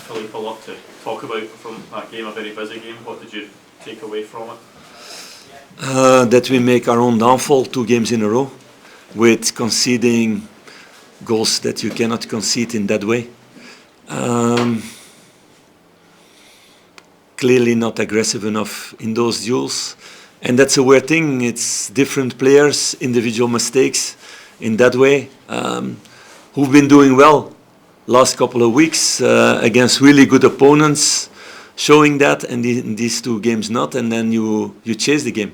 Philippe, a lot to talk about from that game, a very busy game. What did you take away from it? That we make our own downfall 2 games in a row with conceding goals that you cannot concede in that way. Clearly not aggressive enough in those duels. And that's a weird thing. It's different players, individual mistakes in that way, who've been doing well last couple of weeks against really good opponents, showing that, and in these 2 games not, and then you chase the game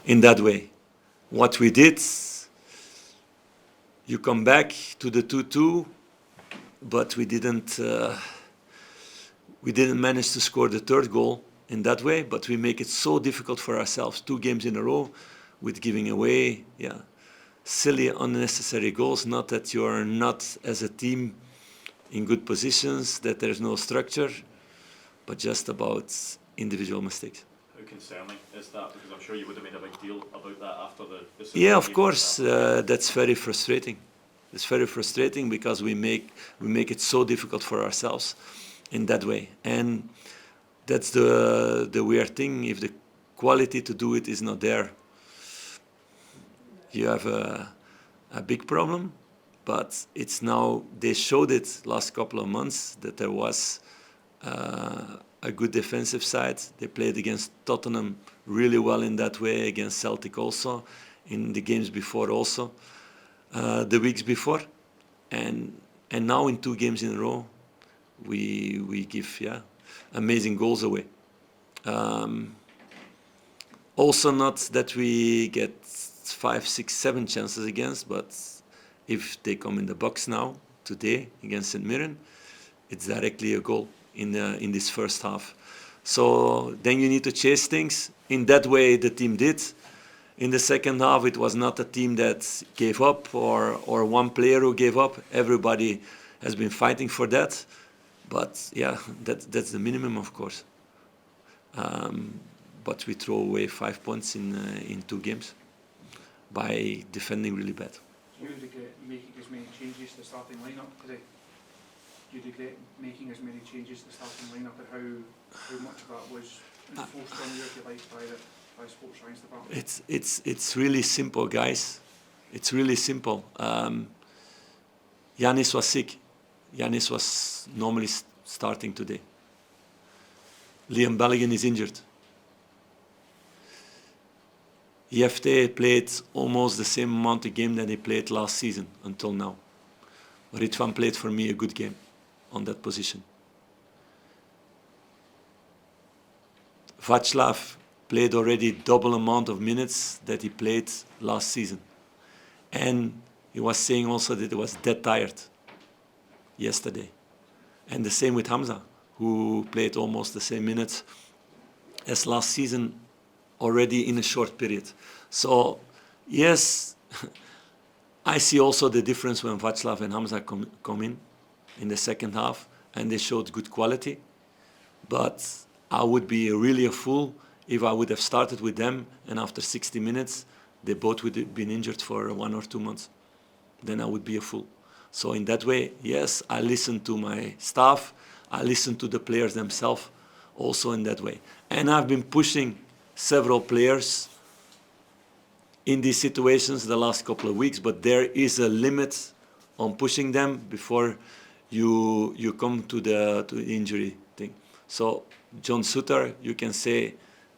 in that way. What we did, you come back to the 2-2, but we didn't manage to score the 3rd goal in that way, but we make it so difficult for ourselves 2 games in a row with giving away silly, unnecessary goals. Not that you are not, as a team, in good positions, that there's no structure, but just about individual mistakes. How concerning is that? Because I'm sure you would have made a big deal about that after the Yeah, of course. That's very frustrating. It's very frustrating because we make it so difficult for ourselves in that way. And that's the weird thing. If the quality to do it is not there, you have a big problem. But it's now, they showed it last couple of months that there was a good defensive side. They played against Tottenham really well in that way, against Celtic also, in the games before also, the weeks before. And now in 2 games in a row, we give amazing goals away. Also not that we get 5, 6, 7 chances against, but if they come in the box now, today, against St. Mirren, it's directly a goal in this first half. So then you need to chase things. In that way, the team did. In the second half, it was not a team that gave up or one player who gave up. Everybody has been fighting for that. But yeah, that's the minimum, of course. But we throw away 5 points in 2 games by defending really bad. Do you regret making as many changes to the starting lineup today? Do you regret making as many changes to the starting lineup, and how much of that was enforced on you, if you like, by sports science department? It's really simple, guys. It's really simple. Yannis was sick. Yannis was normally starting today. Liam Balogun is injured. Jefte played almost the same amount of game that he played last season until now. Ritwan played for me a good game on that position. Václav played already double amount of minutes that he played last season. And he was saying also that he was dead tired yesterday. And the same with Hamza, who played almost the same minutes as last season, already in a short period. So, yes, I see also the difference when Václav and Hamza come in the second half, and they showed good quality. But I would be really a fool if I would have started with them, and after 60 minutes, they both would have been injured for 1 or 2 months. Then I would be a fool. So in that way, yes, I listen to my staff, I listen to the players themselves, also in that way. And I've been pushing several players in these situations the last couple of weeks, but there is a limit on pushing them before you come to the injury thing. So John Sutter, you can say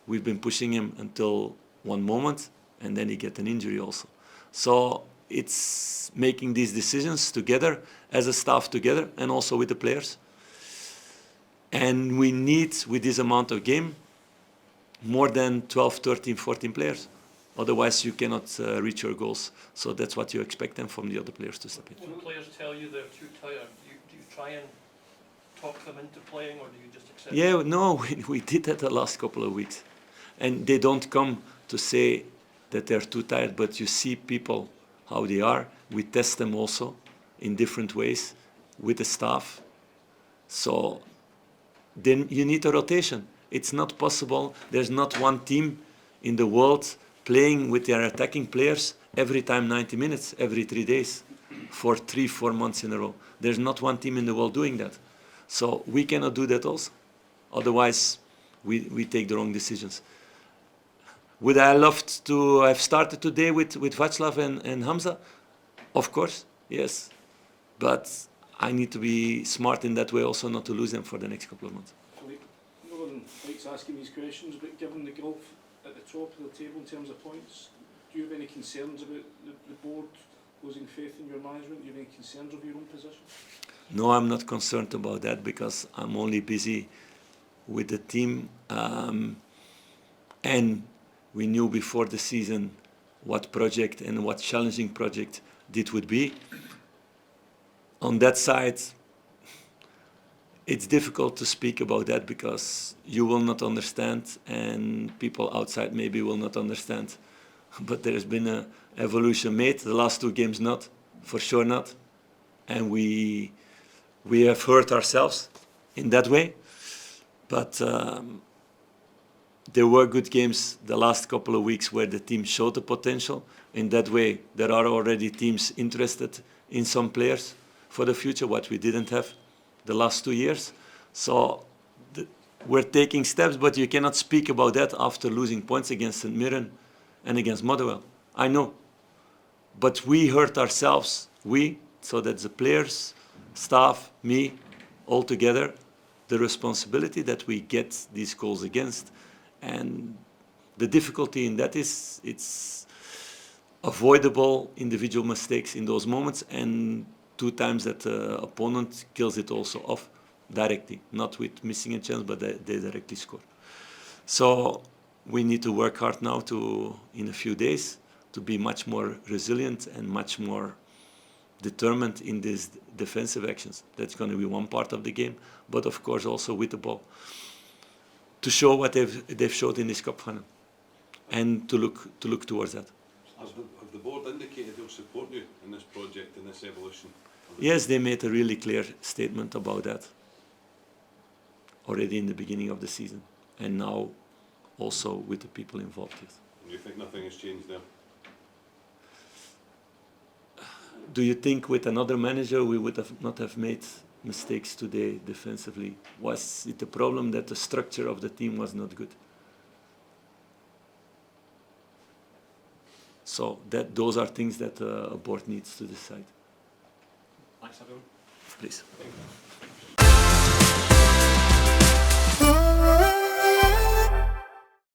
we've been pushing him until one moment, and then he get an injury also. So it's making these decisions together, as a staff together, and also with the players. And we need, with this amount of game, more than 12, 13, 14 players. Otherwise, you cannot reach your goals. So that's what you expect them from the other players to step in. When players tell you they're too tired, do you try and talk them into playing, or do you just accept it? Yeah, no, we did that the last couple of weeks. And they don't come to say that they're too tired, but you see people, how they are. We test them also in different ways with the staff. So then you need a rotation. It's not possible. There's not one team in the world playing with their attacking players every time 90 minutes, every 3 days, for 3-4 months in a row. There's not one team in the world doing that. So we cannot do that also. Otherwise, we take the wrong decisions. Would I loved to have started today with Václav and Hamza? Of course, yes. But I need to be smart in that way also not to lose them for the next couple of months. Philippe, no one likes asking these questions, but given the gulf at the top of the table in terms of points, do you have any concerns about the board losing faith in your management? Do you have any concerns of your own position? No, I'm not concerned about that because I'm only busy with the team. And we knew before the season what project and what challenging project it would be. On that side, it's difficult to speak about that because you will not understand and people outside maybe will not understand. But there has been an evolution made. The last 2 games not, for sure not. And we have hurt ourselves in that way. But there were good games the last couple of weeks where the team showed the potential. In that way, there are already teams interested in some players for the future, what we didn't have the last 2 years. So we're taking steps, but you cannot speak about that after losing points against St. Mirren and against Motherwell. I know. But we hurt ourselves. So that's the players, staff, me, all together, the responsibility that we get these goals against. And the difficulty in that is it's avoidable individual mistakes in those moments, and 2 times that the opponent kills it also off directly, not with missing a chance, but they directly score. So we need to work hard now in a few days to be much more resilient and much more determined in these defensive actions. That's going to be one part of the game, but of course also with the ball, to show what they've showed in this cup final, and to look towards that. Have the board indicated they'll support you in this project, in this evolution? Yes, they made a really clear statement about that already in the beginning of the season, and now also with the people involved. Yes. And you think nothing has changed there? Do you think with another manager we would not have made mistakes today defensively? Was it the problem that the structure of the team was not good? So those are things that a board needs to decide. Thanks, everyone. Please. Thank you.